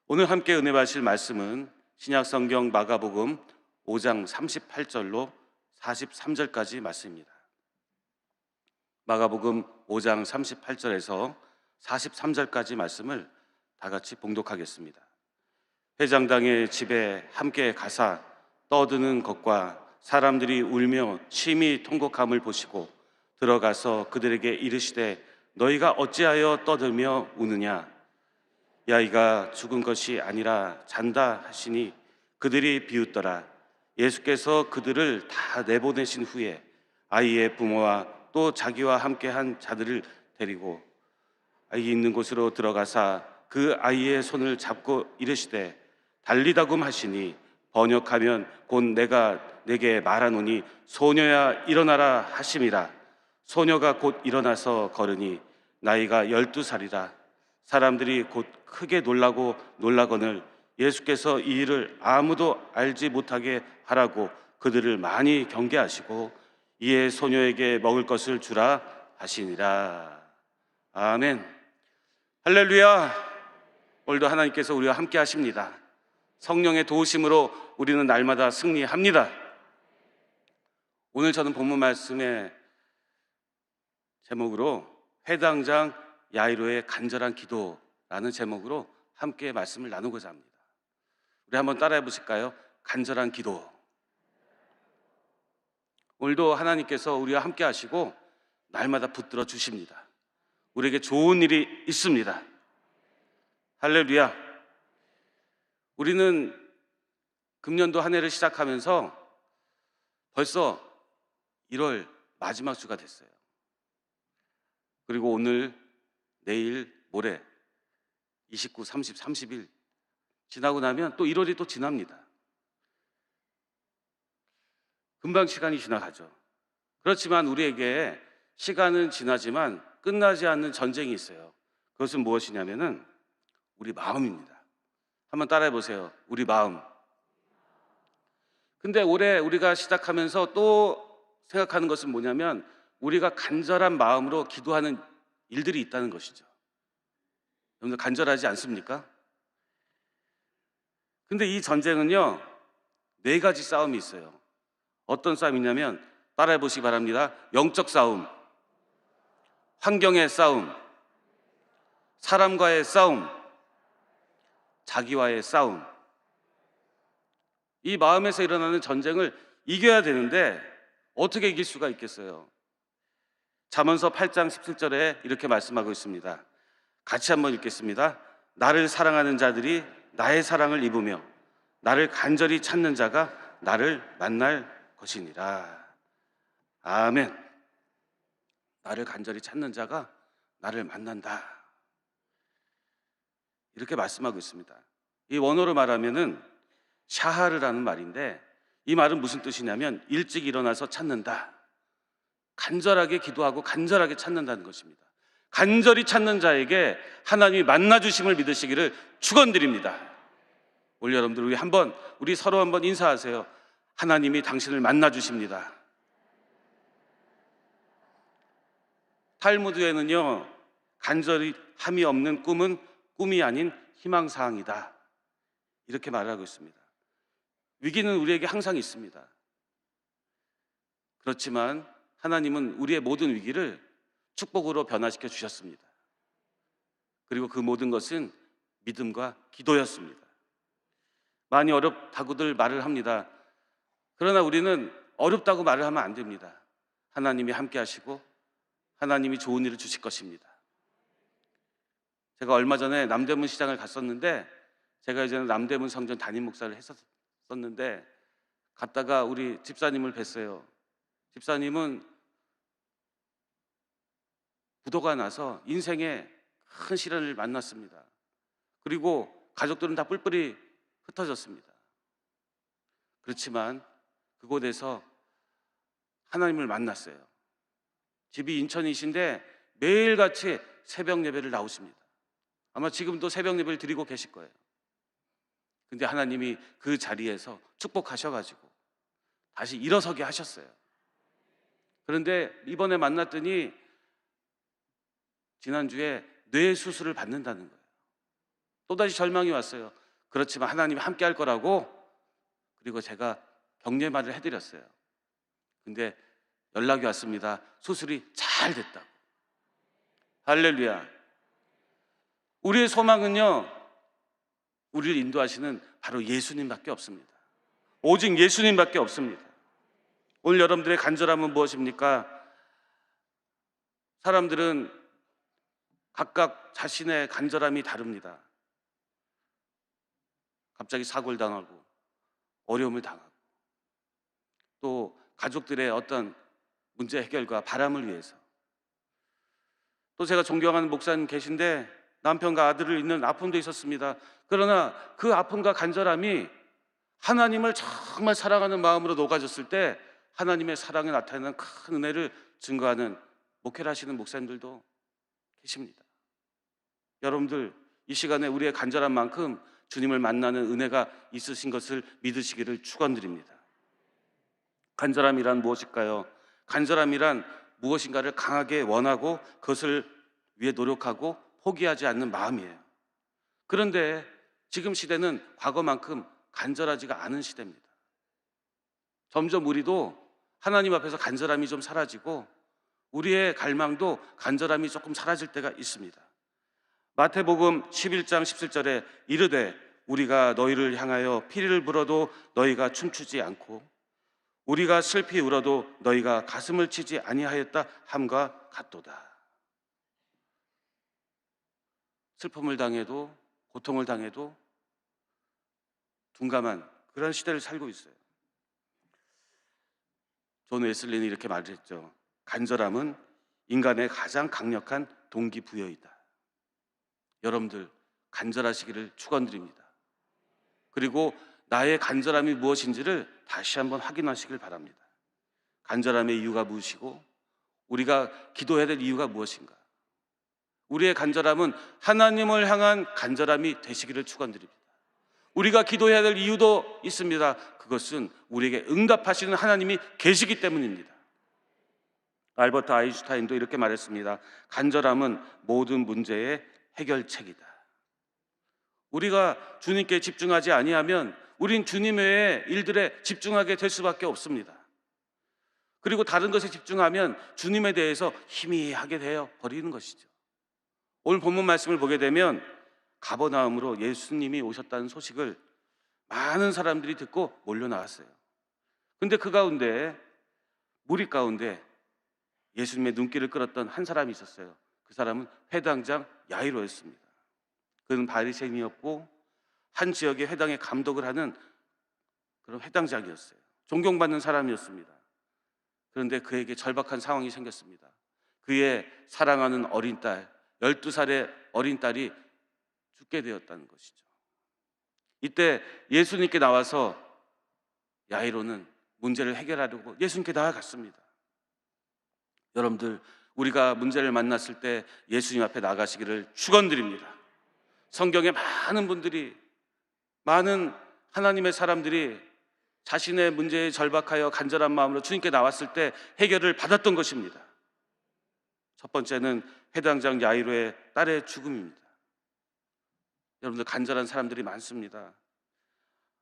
오늘 함께 은혜 받으실 말씀은 신약성경 마가복음 5장 38절로 43절까지 말씀입니다. 마가복음 5장 38절에서 43절까지 말씀을 다 같이 봉독하겠습니다. 회장당의 집에 함께 가사 떠드는 것과 사람들이 울며 심히 통곡함을 보시고 들어가서 그들에게 이르시되 너희가 어찌하여 떠들며 우느냐? 이 아이가 죽은 것이 아니라 잔다 하시니 그들이 비웃더라. 예수께서 그들을 다 내보내신 후에 아이의 부모와 또 자기와 함께한 자들을 데리고 아이 있는 곳으로 들어가사 그 아이의 손을 잡고 이르시되 달리다굼 하시니 번역하면 곧 내가 내게 말하노니 소녀야 일어나라 하심이라. 소녀가 곧 일어나서 걸으니 나이가 12살이라. 사람들이 곧 크게 놀라거늘 예수께서 이 일을 아무도 알지 못하게 하라고 그들을 많이 경계하시고 이에 소녀에게 먹을 것을 주라 하시니라. 아멘. 할렐루야. 오늘도 하나님께서 우리와 함께 하십니다. 성령의 도우심으로 우리는 날마다 승리합니다. 오늘 저는 본문 말씀의 제목으로 회당장 야이로의 간절한 기도라는 제목으로 함께 말씀을 나누고자 합니다. 우리 한번 따라해 보실까요? 간절한 기도. 오늘도 하나님께서 우리와 함께 하시고 날마다 붙들어 주십니다. 우리에게 좋은 일이 있습니다. 할렐루야. 우리는 금년도 한 해를 시작하면서 벌써 1월 마지막 주가 됐어요. 그리고 오늘, 내일, 모레 29, 30, 30일 지나고 나면 또 1월이 또 지납니다. 금방 시간이 지나가죠. 그렇지만 우리에게 시간은 지나지만 끝나지 않는 전쟁이 있어요. 그것은 무엇이냐면은 우리 마음입니다. 한번 따라해 보세요. 우리 마음. 근데 올해 우리가 시작하면서 또 생각하는 것은 뭐냐면 우리가 간절한 마음으로 기도하는 일들이 있다는 것이죠. 여러분들 간절하지 않습니까? 근데 이 전쟁은요 4가지 싸움이 있어요. 어떤 싸움이냐면 따라해 보시기 바랍니다. 영적 싸움, 환경의 싸움, 사람과의 싸움, 자기와의 싸움. 이 마음에서 일어나는 전쟁을 이겨야 되는데 어떻게 이길 수가 있겠어요? 잠언서 8장 17절에 이렇게 말씀하고 있습니다. 같이 한번 읽겠습니다. 나를 사랑하는 자들이 나의 사랑을 입으며 나를 간절히 찾는 자가 나를 만날 것이니라. 아멘. 나를 간절히 찾는 자가 나를 만난다. 이렇게 말씀하고 있습니다. 이 원어로 말하면은 샤하르라는 말인데 이 말은 무슨 뜻이냐면 일찍 일어나서 찾는다. 간절하게 기도하고 간절하게 찾는다는 것입니다. 간절히 찾는 자에게 하나님이 만나주심을 믿으시기를 축원드립니다. 오늘 여러분들 우리 서로 한번 인사하세요. 하나님이 당신을 만나주십니다. 탈무드에는요 간절히 함이 없는 꿈은 꿈이 아닌 희망사항이다 이렇게 말하고 있습니다. 위기는 우리에게 항상 있습니다. 그렇지만 하나님은 우리의 모든 위기를 축복으로 변화시켜 주셨습니다. 그리고 그 모든 것은 믿음과 기도였습니다. 많이 어렵다고들 말을 합니다. 그러나 우리는 어렵다고 말을 하면 안 됩니다. 하나님이 함께 하시고 하나님이 좋은 일을 주실 것입니다. 제가 얼마 전에 남대문 시장을 갔었는데 제가 이제는 남대문 성전 담임 목사를 했었는데 갔다가 우리 집사님을 뵀어요. 집사님은 부도가 나서 인생에 큰 시련을 만났습니다. 그리고 가족들은 다 뿔뿔이 흩어졌습니다. 그렇지만 그곳에서 하나님을 만났어요. 집이 인천이신데 매일같이 새벽 예배를 나오십니다. 아마 지금도 새벽 예배를 드리고 계실 거예요. 근데 하나님이 그 자리에서 축복하셔가지고 다시 일어서게 하셨어요. 그런데 이번에 만났더니 지난주에 뇌 수술을 받는다는 거예요. 또다시 절망이 왔어요. 그렇지만 하나님이 함께 할 거라고, 그리고 제가 격려 말을 해드렸어요. 근데 연락이 왔습니다. 수술이 잘 됐다고. 할렐루야. 우리의 소망은요, 우리를 인도하시는 바로 예수님밖에 없습니다. 오직 예수님밖에 없습니다. 오늘 여러분들의 간절함은 무엇입니까? 사람들은 각각 자신의 간절함이 다릅니다. 갑자기 사고를 당하고 어려움을 당하고, 또 가족들의 어떤 문제 해결과 바람을 위해서, 또 제가 존경하는 목사님 계신데 남편과 아들을 잃는 아픔도 있었습니다. 그러나 그 아픔과 간절함이 하나님을 정말 사랑하는 마음으로 녹아졌을 때 하나님의 사랑에 나타나는 큰 은혜를 증거하는 목회를 하시는 목사님들도 계십니다. 여러분들, 이 시간에 우리의 간절한 만큼 주님을 만나는 은혜가 있으신 것을 믿으시기를 축원드립니다. 간절함이란 무엇일까요? 간절함이란 무엇인가를 강하게 원하고 그것을 위해 노력하고 포기하지 않는 마음이에요. 그런데 지금 시대는 과거만큼 간절하지가 않은 시대입니다. 점점 우리도 하나님 앞에서 간절함이 좀 사라지고 우리의 갈망도 간절함이 조금 사라질 때가 있습니다. 마태복음 11장 17절에 이르되 우리가 너희를 향하여 피를 불어도 너희가 춤추지 않고 우리가 슬피 울어도 너희가 가슴을 치지 아니하였다 함과 같도다. 슬픔을 당해도 고통을 당해도 둔감한 그런 시대를 살고 있어요. 존 웨슬리는 이렇게 말을 했죠. 간절함은 인간의 가장 강력한 동기부여이다. 여러분들 간절하시기를 축원드립니다. 그리고 나의 간절함이 무엇인지를 다시 한번 확인하시길 바랍니다. 간절함의 이유가 무엇이고 우리가 기도해야 될 이유가 무엇인가? 우리의 간절함은 하나님을 향한 간절함이 되시기를 축원드립니다. 우리가 기도해야 될 이유도 있습니다. 그것은 우리에게 응답하시는 하나님이 계시기 때문입니다. 알버트 아인슈타인도 이렇게 말했습니다. 간절함은 모든 문제의 해결책이다. 우리가 주님께 집중하지 아니하면 우린 주님 외의 일들에 집중하게 될 수밖에 없습니다. 그리고 다른 것에 집중하면 주님에 대해서 희미하게 되어 버리는 것이죠. 오늘 본문 말씀을 보게 되면 가버나움으로 예수님이 오셨다는 소식을 많은 사람들이 듣고 몰려 나왔어요. 근데 그 가운데, 무리 가운데 예수님의 눈길을 끌었던 한 사람이 있었어요. 그 사람은 회당장 야이로였습니다. 그는 바리새인이었고 한 지역의 회당에 감독을 하는 그런 회당장이었어요. 존경받는 사람이었습니다. 그런데 그에게 절박한 상황이 생겼습니다. 그의 사랑하는 어린 딸, 12살의 어린 딸이 죽게 되었다는 것이죠. 이때 예수님께 나와서 야이로는 문제를 해결하려고 예수님께 나아갔습니다. 여러분들, 우리가 문제를 만났을 때 예수님 앞에 나가시기를 축원드립니다. 성경에 많은 분들이, 많은 하나님의 사람들이 자신의 문제에 절박하여 간절한 마음으로 주님께 나왔을 때 해결을 받았던 것입니다. 첫 번째는 회당장 야이로의 딸의 죽음입니다. 여러분들, 간절한 사람들이 많습니다.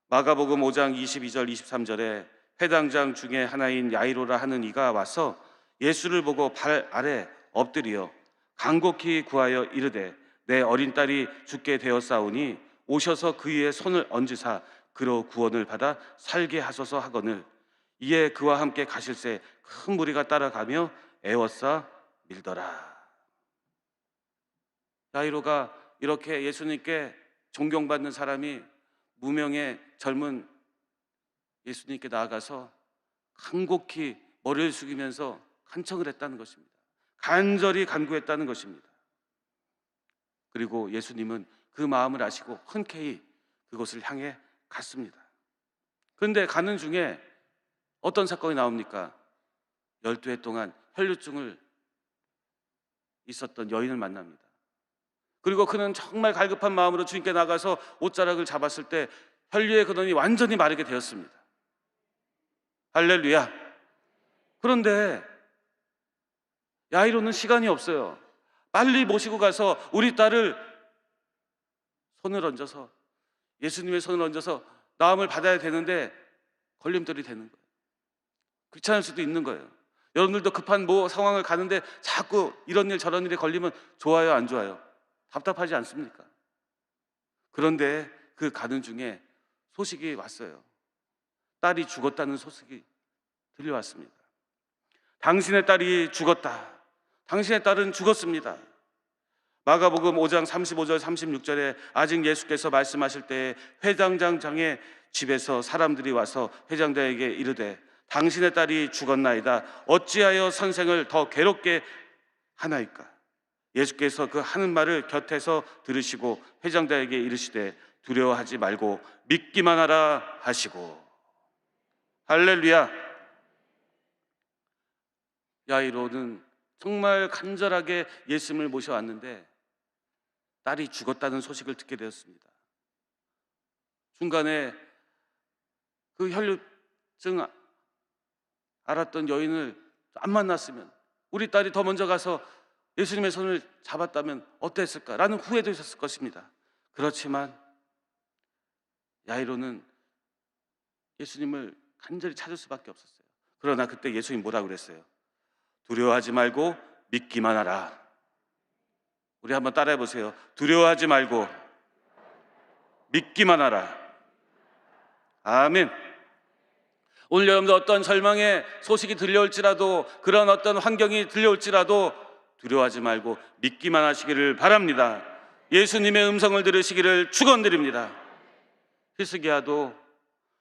마가복음 5장 22절 23절에 회당장 중에 하나인 야이로라 하는 이가 와서 예수를 보고 발 아래 엎드려 간곡히 구하여 이르되 내 어린 딸이 죽게 되었사오니 오셔서 그의 손을 얹으사 그로 구원을 받아 살게 하소서 하거늘 이에 그와 함께 가실새 큰 무리가 따라가며 애워싸 밀더라. 야이로가 이렇게 예수님께 존경받는 사람이 무명의 젊은 예수님께 나아가서 간곡히 머리를 숙이면서 간청을 했다는 것입니다. 간절히 간구했다는 것입니다. 그리고 예수님은 그 마음을 아시고 흔쾌히 그곳을 향해 갔습니다. 그런데 가는 중에 어떤 사건이 나옵니까? 12해 동안 혈루증을 있었던 여인을 만납니다. 그리고 그는 정말 갈급한 마음으로 주님께 나가서 옷자락을 잡았을 때 혈류의 근원이 완전히 마르게 되었습니다. 할렐루야. 그런데 야이로는 시간이 없어요. 빨리 모시고 가서 우리 딸을 손을 얹어서, 예수님의 손을 얹어서 나음을 받아야 되는데 걸림돌이 되는 거예요. 귀찮을 수도 있는 거예요. 여러분들도 급한 뭐 상황을 가는데 자꾸 이런 일 저런 일에 걸리면 좋아요, 안 좋아요? 답답하지 않습니까? 그런데 그 가는 중에 소식이 왔어요. 딸이 죽었다는 소식이 들려왔습니다. 당신의 딸이 죽었다. 당신의 딸은 죽었습니다. 마가복음 5장 35절 36절에 아직 예수께서 말씀하실 때 회장장의 집에서 사람들이 와서 회장장에게 이르되 당신의 딸이 죽었나이다. 어찌하여 선생을 더 괴롭게 하나이까? 예수께서 그 하는 말을 곁에서 들으시고 회장장에게 이르시되 두려워하지 말고 믿기만 하라 하시고. 할렐루야. 야이로는 정말 간절하게 예수님을 모셔왔는데 딸이 죽었다는 소식을 듣게 되었습니다. 중간에 그 혈류증 알았던 여인을 안 만났으면, 우리 딸이 더 먼저 가서 예수님의 손을 잡았다면 어땠을까라는 후회도 있었을 것입니다. 그렇지만 야이로는 예수님을 간절히 찾을 수밖에 없었어요. 그러나 그때 예수님 뭐라고 그랬어요? 두려워하지 말고 믿기만 하라. 우리 한번 따라해 보세요. 두려워하지 말고 믿기만 하라. 아멘. 오늘 여러분들 어떤 절망의 소식이 들려올지라도, 그런 어떤 환경이 들려올지라도 두려워하지 말고 믿기만 하시기를 바랍니다. 예수님의 음성을 들으시기를 축원드립니다. 히스기야도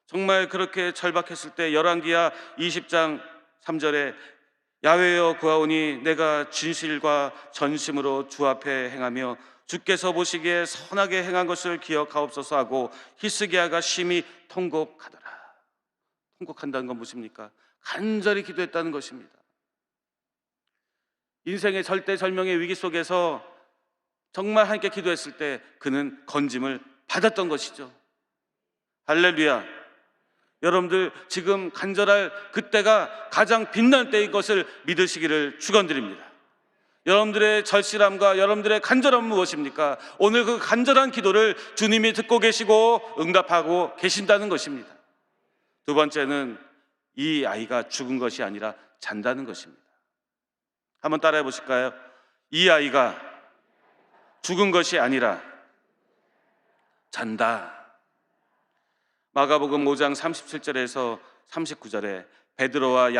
정말 그렇게 절박했을 때 열왕기하 20장 3절에 야훼여 구하오니 내가 진실과 전심으로 주 앞에 행하며 주께서 보시기에 선하게 행한 것을 기억하옵소서 하고 히스기야가 심히 통곡하더라. 통곡한다는 건 무엇입니까? 간절히 기도했다는 것입니다. 인생의 절대절명의 위기 속에서 정말 하나님께 기도했을 때 그는 건짐을 받았던 것이죠. 할렐루야. 여러분들 지금 간절할 그때가 가장 빛날 때인 것을 믿으시기를 축원드립니다. 여러분들의 절실함과 여러분들의 간절함은 무엇입니까? 오늘 그 간절한 기도를 주님이 듣고 계시고 응답하고 계신다는 것입니다. 두 번째는 이 아이가 죽은 것이 아니라 잔다는 것입니다. 한번 따라해 보실까요? 이 아이가 죽은 것이 아니라 잔다. 마가복음 5장 37절에서 39절에 베드로와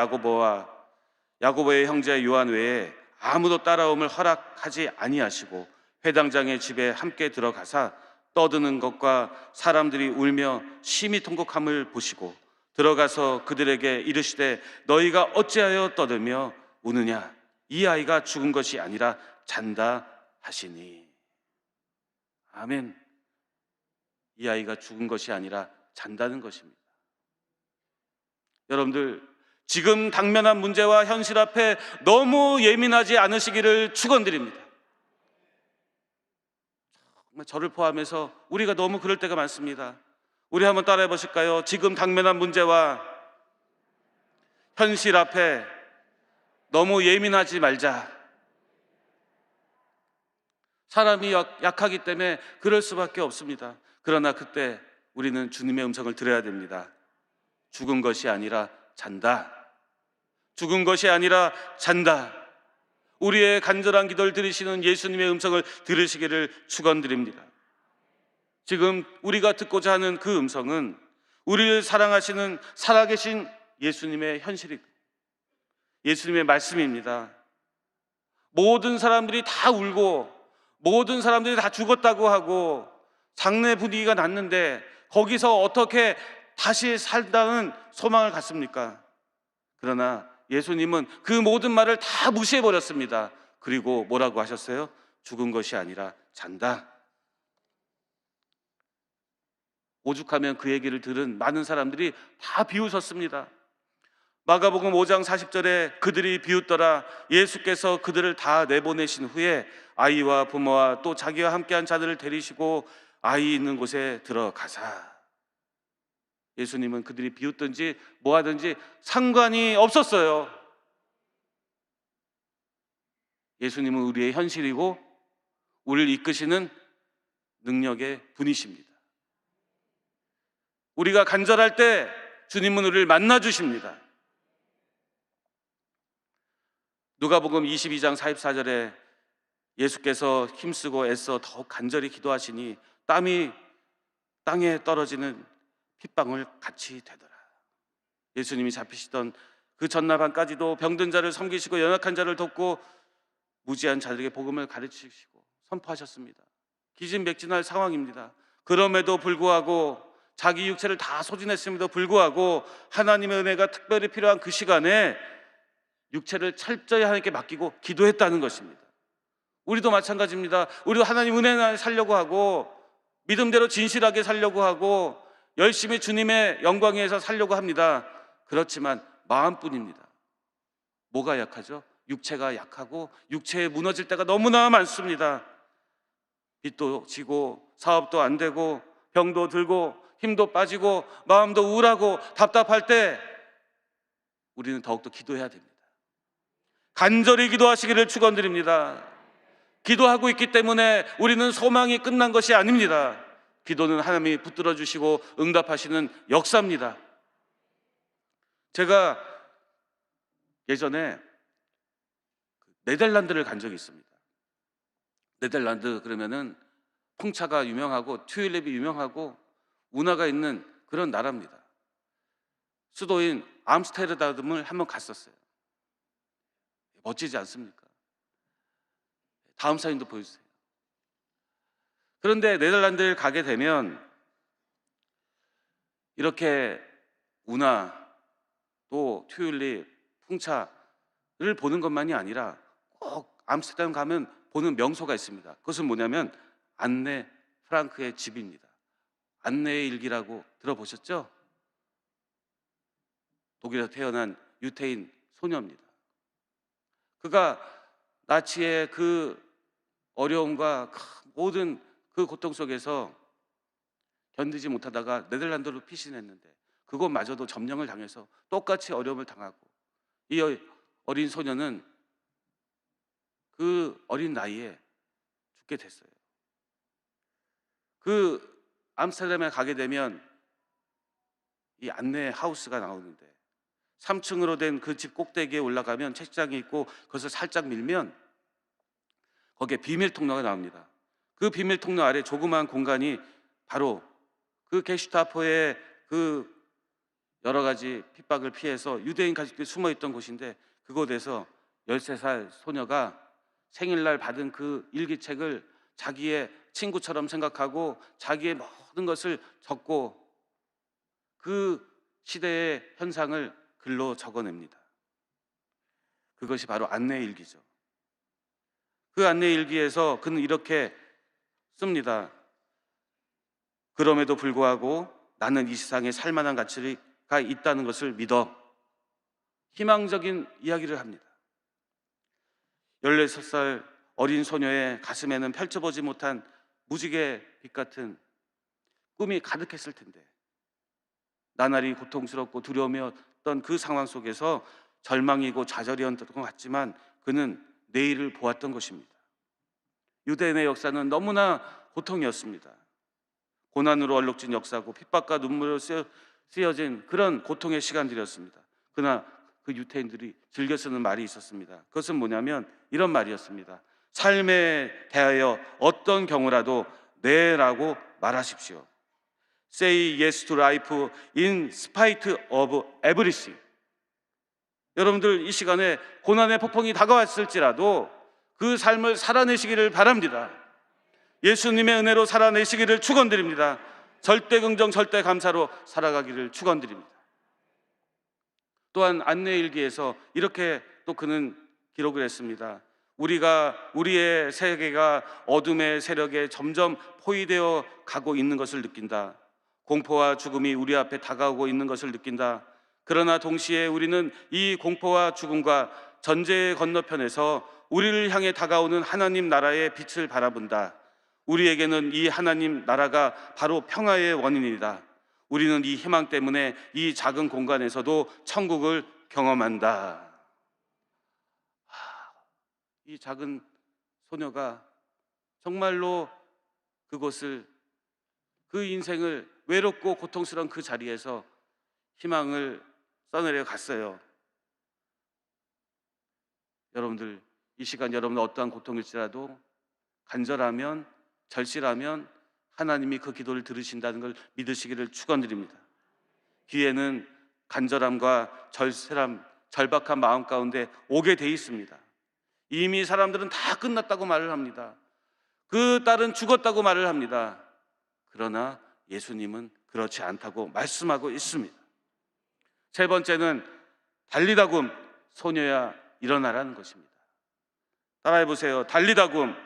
야고보의 형제 요한 외에 아무도 따라옴을 허락하지 아니하시고 회당장의 집에 함께 들어가사 떠드는 것과 사람들이 울며 심히 통곡함을 보시고 들어가서 그들에게 이르시되 너희가 어찌하여 떠들며 우느냐? 이 아이가 죽은 것이 아니라 잔다 하시니. 아멘. 이 아이가 죽은 것이 아니라 잔다는 것입니다. 여러분들 지금 당면한 문제와 현실 앞에 너무 예민하지 않으시기를 축원드립니다. 정말 저를 포함해서 우리가 너무 그럴 때가 많습니다. 우리 한번 따라해 보실까요? 지금 당면한 문제와 현실 앞에 너무 예민하지 말자. 사람이 약하기 때문에 그럴 수밖에 없습니다. 그러나 그때 우리는 주님의 음성을 들어야 됩니다. 죽은 것이 아니라 잔다. 죽은 것이 아니라 잔다. 우리의 간절한 기도를 들으시는 예수님의 음성을 들으시기를 축원드립니다. 지금 우리가 듣고자 하는 그 음성은 우리를 사랑하시는 살아계신 예수님의 현실이고 예수님의 말씀입니다. 모든 사람들이 다 울고 모든 사람들이 다 죽었다고 하고 장례 분위기가 났는데 거기서 어떻게 다시 살다는 소망을 갖습니까? 그러나 예수님은 그 모든 말을 다 무시해버렸습니다. 그리고 뭐라고 하셨어요? 죽은 것이 아니라 잔다. 오죽하면 그 얘기를 들은 많은 사람들이 다 비웃었습니다. 마가복음 5장 40절에 그들이 비웃더라. 예수께서 그들을 다 내보내신 후에 아이와 부모와 또 자기와 함께한 자들을 데리시고 아이 있는 곳에 들어가사. 예수님은 그들이 비웃든지 뭐하든지 상관이 없었어요. 예수님은 우리의 현실이고 우리를 이끄시는 능력의 분이십니다. 우리가 간절할 때 주님은 우리를 만나 주십니다. 누가복음 22장 44절에 예수께서 힘쓰고 애써 더욱 간절히 기도하시니 땀이 땅에 떨어지는 핏방울 같이 되더라. 예수님이 잡히시던 그 전날 밤까지도 병든 자를 섬기시고 연약한 자를 돕고 무지한 자들에게 복음을 가르치시고 선포하셨습니다. 기진맥진할 상황입니다. 그럼에도 불구하고 자기 육체를 다 소진했음에도 불구하고 하나님의 은혜가 특별히 필요한 그 시간에 육체를 철저히 하나님께 맡기고 기도했다는 것입니다. 우리도 마찬가지입니다. 우리도 하나님 은혜 안에 살려고 하고 믿음대로 진실하게 살려고 하고 열심히 주님의 영광 위에서 살려고 합니다. 그렇지만 마음뿐입니다. 뭐가 약하죠? 육체가 약하고 육체에 무너질 때가 너무나 많습니다. 빚도 지고 사업도 안 되고 병도 들고 힘도 빠지고 마음도 우울하고 답답할 때 우리는 더욱더 기도해야 됩니다. 간절히 기도하시기를 축원드립니다. 기도하고 있기 때문에 우리는 소망이 끝난 것이 아닙니다. 기도는 하나님이 붙들어 주시고 응답하시는 역사입니다. 제가 예전에 네덜란드를 간 적이 있습니다. 네덜란드 그러면은 풍차가 유명하고 튤립이 유명하고 운하가 있는 그런 나라입니다. 수도인 암스테르담을 한번 갔었어요. 멋지지 않습니까? 다음 사진도 보여주세요. 그런데 네덜란드를 가게 되면 이렇게 운하 또 튤립, 풍차를 보는 것만이 아니라 꼭 암스테르담 가면 보는 명소가 있습니다. 그것은 뭐냐면 안네 프랑크의 집입니다. 안네의 일기라고 들어보셨죠? 독일에서 태어난 유태인 소녀입니다. 그가 나치의 그 어려움과 모든 그 고통 속에서 견디지 못하다가 네덜란드로 피신했는데 그것마저도 점령을 당해서 똑같이 어려움을 당하고 이 어린 소녀는 그 어린 나이에 죽게 됐어요. 그 암스테르담에 가게 되면 이 안내 하우스가 나오는데 3층으로 된 그 집 꼭대기에 올라가면 책장이 있고 그것을 살짝 밀면 거기에 비밀 통로가 나옵니다. 그 비밀 통로 아래 조그마한 공간이 바로 그 게슈타포의 그 여러 가지 핍박을 피해서 유대인 가족들이 숨어 있던 곳인데 그곳에서 13살 소녀가 생일날 받은 그 일기책을 자기의 친구처럼 생각하고 자기의 모든 것을 적고 그 시대의 현상을 글로 적어냅니다. 그것이 바로 안내일기죠. 그 안내일기에서 그는 이렇게 씁니다. 그럼에도 불구하고 나는 이 세상에 살만한 가치가 있다는 것을 믿어. 희망적인 이야기를 합니다. 16살 어린 소녀의 가슴에는 펼쳐보지 못한 무지개 빛 같은 꿈이 가득했을 텐데 나날이 고통스럽고 두려움이었던 그 상황 속에서 절망이고 좌절이었던 것 같지만 그는 내일을 보았던 것입니다. 유대인의 역사는 너무나 고통이었습니다. 고난으로 얼룩진 역사고 핍박과 눈물로 쓰여진 그런 고통의 시간들이었습니다. 그러나 그 유태인들이 즐겨 쓰는 말이 있었습니다. 그것은 뭐냐면 이런 말이었습니다. 삶에 대하여 어떤 경우라도 네라고 말하십시오. Say yes to life in spite of everything. 여러분들 이 시간에 고난의 폭풍이 다가왔을지라도 그 삶을 살아내시기를 바랍니다. 예수님의 은혜로 살아내시기를 축원드립니다. 절대 긍정, 절대 감사로 살아가기를 축원드립니다. 또한 안내일기에서 이렇게 또 그는 기록을 했습니다. 우리의 세계가 어둠의 세력에 점점 포위되어 가고 있는 것을 느낀다. 공포와 죽음이 우리 앞에 다가오고 있는 것을 느낀다. 그러나 동시에 우리는 이 공포와 죽음과 전제의 건너편에서 우리를 향해 다가오는 하나님 나라의 빛을 바라본다. 우리에게는 이 하나님 나라가 바로 평화의 원인이다. 우리는 이 희망 때문에 이 작은 공간에서도 천국을 경험한다. 이 작은 소녀가 정말로 그곳을, 그 인생을, 외롭고 고통스러운 그 자리에서 희망을 써내려 갔어요. 여러분들, 이 시간 여러분 어떠한 고통일지라도 간절하면, 절실하면 하나님이 그 기도를 들으신다는 걸 믿으시기를 축원드립니다. 기회는 간절함과 절실함, 절박한 마음 가운데 오게 돼 있습니다. 이미 사람들은 다 끝났다고 말을 합니다. 그 딸은 죽었다고 말을 합니다. 그러나 예수님은 그렇지 않다고 말씀하고 있습니다. 세 번째는 달리다굼, 소녀야 일어나라는 것입니다. 따라해 보세요. 달리다굼,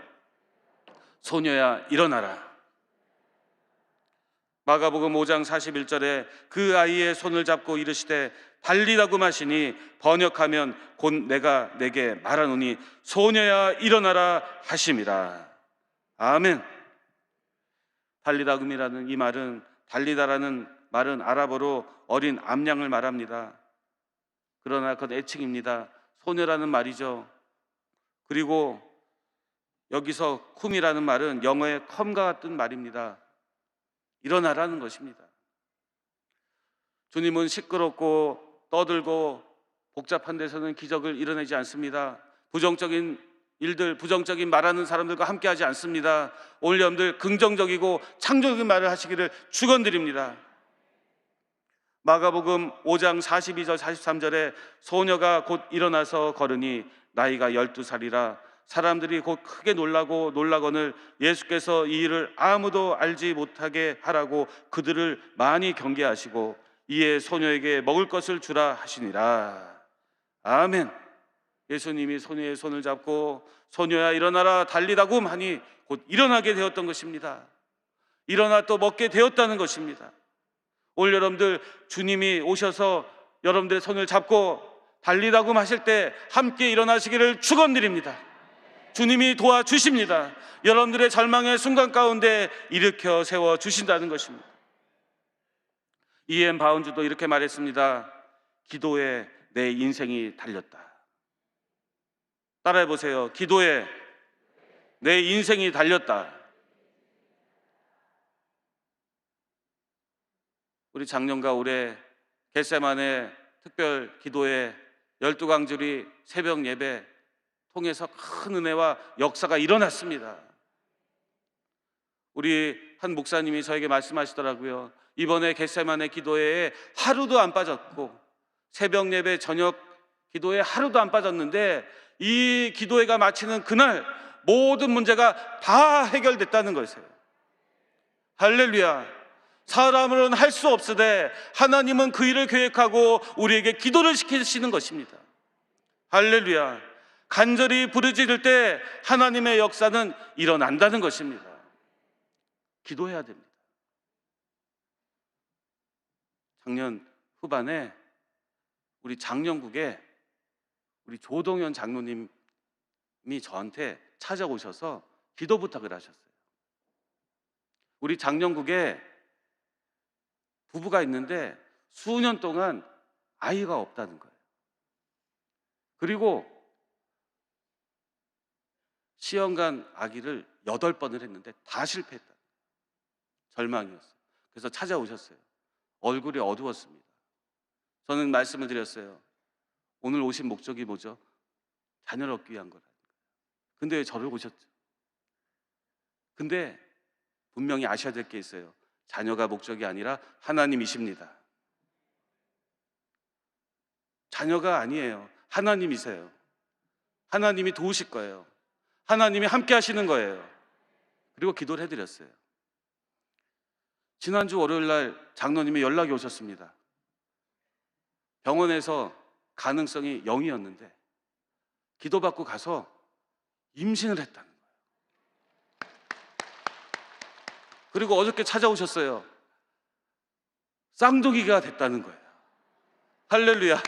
소녀야 일어나라. 마가복음 5장 41절에 그 아이의 손을 잡고 이르시되 달리다굼 하시니, 번역하면 곧 내가 내게 말하노니 소녀야 일어나라 하심이라. 아멘. 달리다굼이라는 이 말은, 달리다라는 말은 아랍어로 어린 암양을 말합니다. 그러나 그건 애칭입니다. 소녀라는 말이죠. 그리고 여기서 쿰이라는 말은 영어의 컴과 같은 말입니다. 일어나라는 것입니다. 주님은 시끄럽고 떠들고 복잡한 데서는 기적을 이뤄내지 않습니다. 부정적인 일들, 부정적인 말하는 사람들과 함께하지 않습니다. 오늘 여러분들 긍정적이고 창조적인 말을 하시기를 축원드립니다. 마가복음 5장 42절 43절에 소녀가 곧 일어나서 걸으니 나이가 12살이라 사람들이 곧 크게 놀라거늘 예수께서 이 일을 아무도 알지 못하게 하라고 그들을 많이 경계하시고 이에 소녀에게 먹을 것을 주라 하시니라. 아멘. 예수님이 소녀의 손을 잡고 소녀야 일어나라 달리다굼 하니 곧 일어나게 되었던 것입니다. 일어나 또 먹게 되었다는 것입니다. 오늘 여러분들 주님이 오셔서 여러분들의 손을 잡고 달리다굼 하실 때 함께 일어나시기를 축원드립니다. 주님이 도와주십니다. 여러분들의 절망의 순간 가운데 일으켜 세워주신다는 것입니다. E.M. 바운즈도 이렇게 말했습니다. 기도에 내 인생이 달렸다. 따라해 보세요. 기도에 내 인생이 달렸다. 우리 작년과 올해 겟세마네 특별 기도회 12강주리 새벽 예배 통해서 큰 은혜와 역사가 일어났습니다. 우리 한 목사님이 저에게 말씀하시더라고요. 이번에 겟세마네 기도회에 하루도 안 빠졌고 새벽 예배 저녁 기도회에 하루도 안 빠졌는데 이 기도회가 마치는 그날 모든 문제가 다 해결됐다는 것이에요. 할렐루야. 사람으로는 할 수 없으되 하나님은 그 일을 계획하고 우리에게 기도를 시키시는 것입니다. 할렐루야. 간절히 부르짖을 때 하나님의 역사는 일어난다는 것입니다. 기도해야 됩니다. 작년 후반에 우리 장영국에 우리 조동현 장로님이 저한테 찾아오셔서 기도 부탁을 하셨어요. 우리 장영국에 부부가 있는데 수년 동안 아이가 없다는 거예요. 그리고 시험관 아기를 8번을 했는데 다 실패했다. 절망이었어요. 그래서 찾아오셨어요. 얼굴이 어두웠습니다. 저는 말씀을 드렸어요. 오늘 오신 목적이 뭐죠? 자녀를 얻기 위한 거라는 거예요. 근데 왜 저를 오셨죠? 근데 분명히 아셔야 될 게 있어요. 자녀가 목적이 아니라 하나님이십니다. 자녀가 아니에요. 하나님이세요. 하나님이 도우실 거예요. 하나님이 함께 하시는 거예요. 그리고 기도를 해드렸어요. 지난주 월요일 날 장로님이 연락이 오셨습니다. 병원에서 가능성이 0이었는데 기도받고 가서 임신을 했다는 거예요. 그리고 어저께 찾아오셨어요. 쌍둥이가 됐다는 거예요. 할렐루야.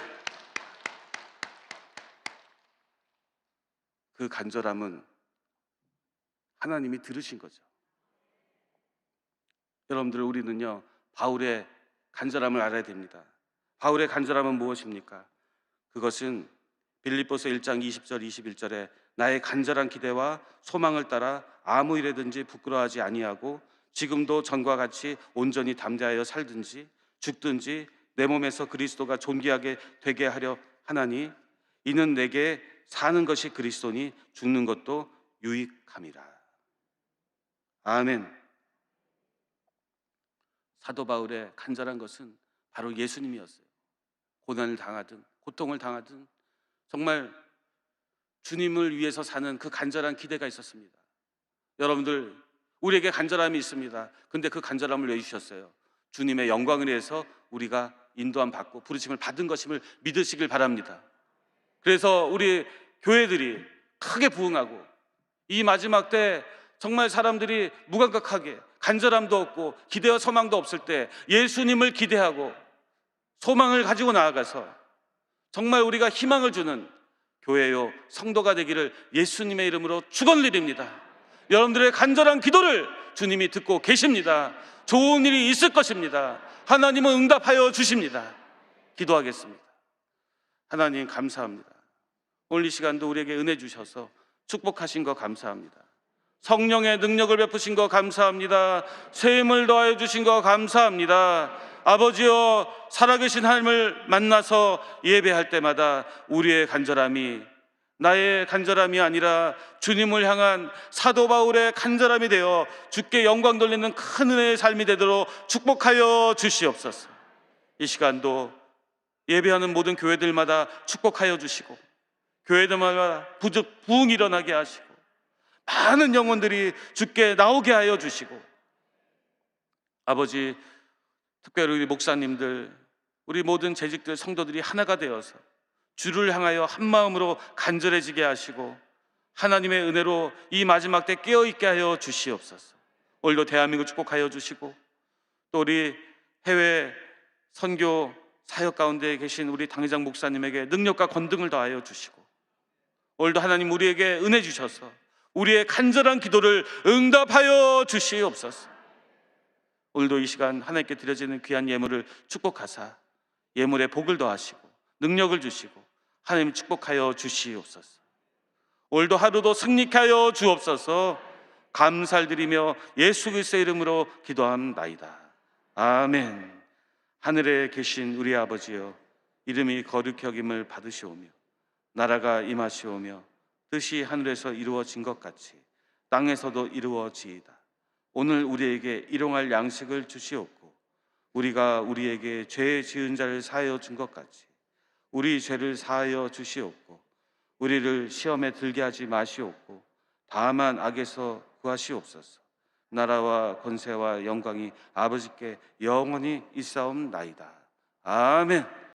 그 간절함은 하나님이 들으신 거죠. 여러분들, 우리는요 바울의 간절함을 알아야 됩니다. 바울의 간절함은 무엇입니까? 그것은 빌립보서 1장 20절 21절에 나의 간절한 기대와 소망을 따라 아무 일에든지 부끄러워하지 아니하고 지금도 전과 같이 온전히 담대하여 살든지 죽든지 내 몸에서 그리스도가 존귀하게 되게 하려 하나니 이는 내게 사는 것이 그리스도니 죽는 것도 유익함이라. 아멘. 사도 바울의 간절한 것은 바로 예수님이었어요. 고난을 당하든 고통을 당하든 정말 주님을 위해서 사는 그 간절한 기대가 있었습니다. 여러분들, 우리에게 간절함이 있습니다. 근데 그 간절함을 왜 주셨어요? 주님의 영광을 위해서 우리가 인도함 받고 부르심을 받은 것임을 믿으시길 바랍니다. 그래서 우리 교회들이 크게 부흥하고 이 마지막 때 정말 사람들이 무감각하게 간절함도 없고 기대와 소망도 없을 때 예수님을 기대하고 소망을 가지고 나아가서 정말 우리가 희망을 주는 교회요 성도가 되기를 예수님의 이름으로 축원드립니다. 여러분들의 간절한 기도를 주님이 듣고 계십니다. 좋은 일이 있을 것입니다. 하나님은 응답하여 주십니다. 기도하겠습니다. 하나님 감사합니다. 오늘 이 시간도 우리에게 은혜 주셔서 축복하신 거 감사합니다. 성령의 능력을 베푸신 거 감사합니다. 새 힘을 더하여 주신 거 감사합니다. 아버지여, 살아계신 하나님을 만나서 예배할 때마다 우리의 간절함이 나의 간절함이 아니라 주님을 향한 사도 바울의 간절함이 되어 주께 영광 돌리는 큰 은혜의 삶이 되도록 축복하여 주시옵소서. 이 시간도 예배하는 모든 교회들마다 축복하여 주시고 교회들마다 부흥 일어나게 하시고 많은 영혼들이 주께 나오게 하여 주시고 아버지, 특별히 우리 목사님들, 우리 모든 재직들 성도들이 하나가 되어서 주를 향하여 한 마음으로 간절해지게 하시고 하나님의 은혜로 이 마지막 때 깨어있게 하여 주시옵소서. 오늘도 대한민국 축복하여 주시고 또 우리 해외 선교 사역 가운데 계신 우리 당회장 목사님에게 능력과 권능을 더하여 주시고 오늘도 하나님 우리에게 은혜 주셔서 우리의 간절한 기도를 응답하여 주시옵소서. 오늘도 이 시간 하나님께 드려지는 귀한 예물을 축복하사 예물에 복을 더하시고 능력을 주시고 하나님 축복하여 주시옵소서. 오늘도 하루도 승리케 하여 주옵소서. 감사를 드리며 예수 그리스도의 이름으로 기도합나이다. 아멘. 하늘에 계신 우리 아버지여, 이름이 거룩히 여김을 받으시오며 나라가 임하시오며 뜻이 하늘에서 이루어진 것 같이 땅에서도 이루어지이다. 오늘 우리에게 일용할 양식을 주시옵고 우리가 우리에게 죄 지은 자를 사하여 준 것 같이 우리 죄를 사하여 주시옵고 우리를 시험에 들게 하지 마시옵고 다만 악에서 구하시옵소서. 나라와 권세와 영광이 아버지께 영원히 있사옵나이다. 아멘.